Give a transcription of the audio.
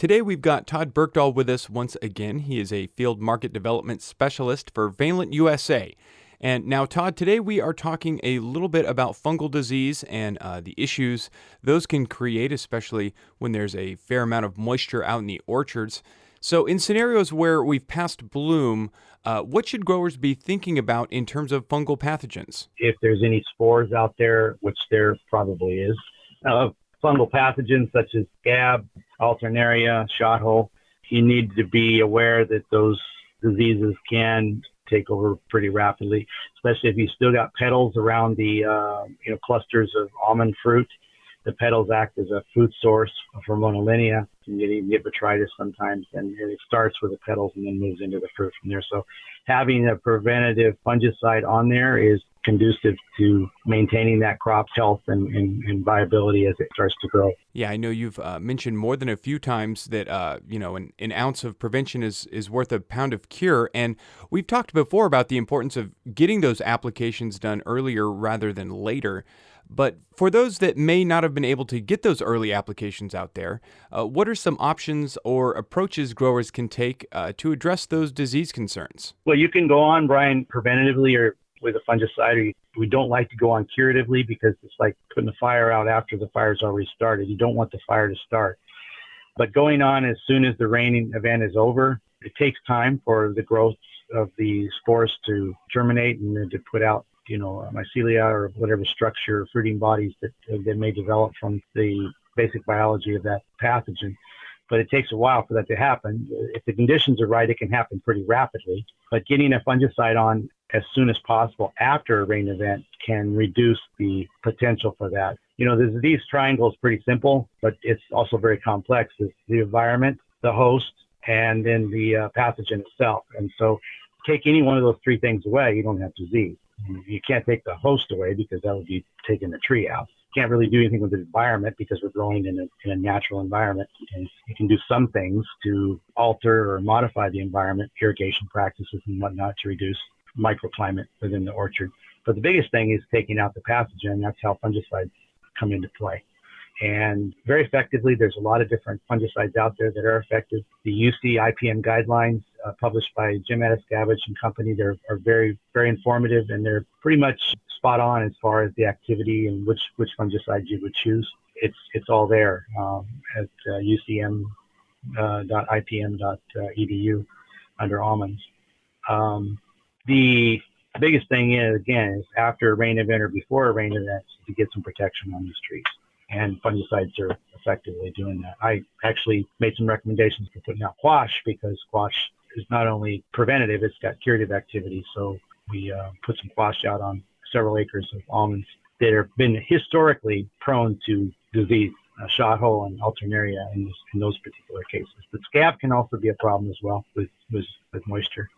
Today we've got Todd Burkdoll with us once again. He is a field market development specialist for Valent U.S.A. And now, Todd, today we are talking a little bit about fungal disease and the issues those can create, especially when there's a fair amount of moisture out in the orchards. So in scenarios where we've passed bloom, what should growers be thinking about in terms of fungal pathogens? If there's any spores out there, which there probably is, of fungal pathogens such as scab, alternaria, shot hole, you need to be aware that those diseases can take over pretty rapidly, especially if you still got petals around the clusters of almond fruit. The petals act as a food source for monolinia. You can even get botrytis sometimes, and it starts with the petals and then moves into the fruit from there. So having a preventative fungicide on there is conducive to maintaining that crop's health and viability as it starts to grow. Yeah, I know you've mentioned more than a few times that, an ounce of prevention is worth a pound of cure. And we've talked before about the importance of getting those applications done earlier rather than later. But for those that may not have been able to get those early applications out there, what are some options or approaches growers can take to address those disease concerns? Well, you can go on, Brian, preventatively or with a fungicide. We don't like to go on curatively because it's like putting the fire out after the fire's already started. You don't want the fire to start. But going on as soon as the raining event is over, it takes time for the growth of the spores to germinate and then to put out mycelia or whatever structure, fruiting bodies that may develop from the basic biology of that pathogen. But it takes a while for that to happen. If the conditions are right, it can happen pretty rapidly. But getting a fungicide on as soon as possible after a rain event can reduce the potential for that. The disease triangle is pretty simple, but it's also very complex. It's the environment, the host, and then the pathogen itself. And so take any one of those three things away, you don't have disease. You can't take the host away because that would be taking the tree out. You can't really do anything with the environment because we're growing in a natural environment. And you can do some things to alter or modify the environment, irrigation practices and whatnot to reduce microclimate within the orchard. But the biggest thing is taking out the pathogen. That's how fungicides come into play. And very effectively, there's a lot of different fungicides out there that are effective. The UC IPM guidelines published by Jim Ediscavage and company, are very, very informative, and they're pretty much spot on as far as the activity and which fungicides you would choose. It's all there at ucm.ipm.edu under almonds. The biggest thing is after a rain event or before a rain event to get some protection on these trees. And fungicides are effectively doing that. I actually made some recommendations for putting out squash because squash is not only preventative, it's got curative activity. So we put some squash out on several acres of almonds that have been historically prone to disease, shot hole and alternaria in those particular cases. But scab can also be a problem as well with moisture.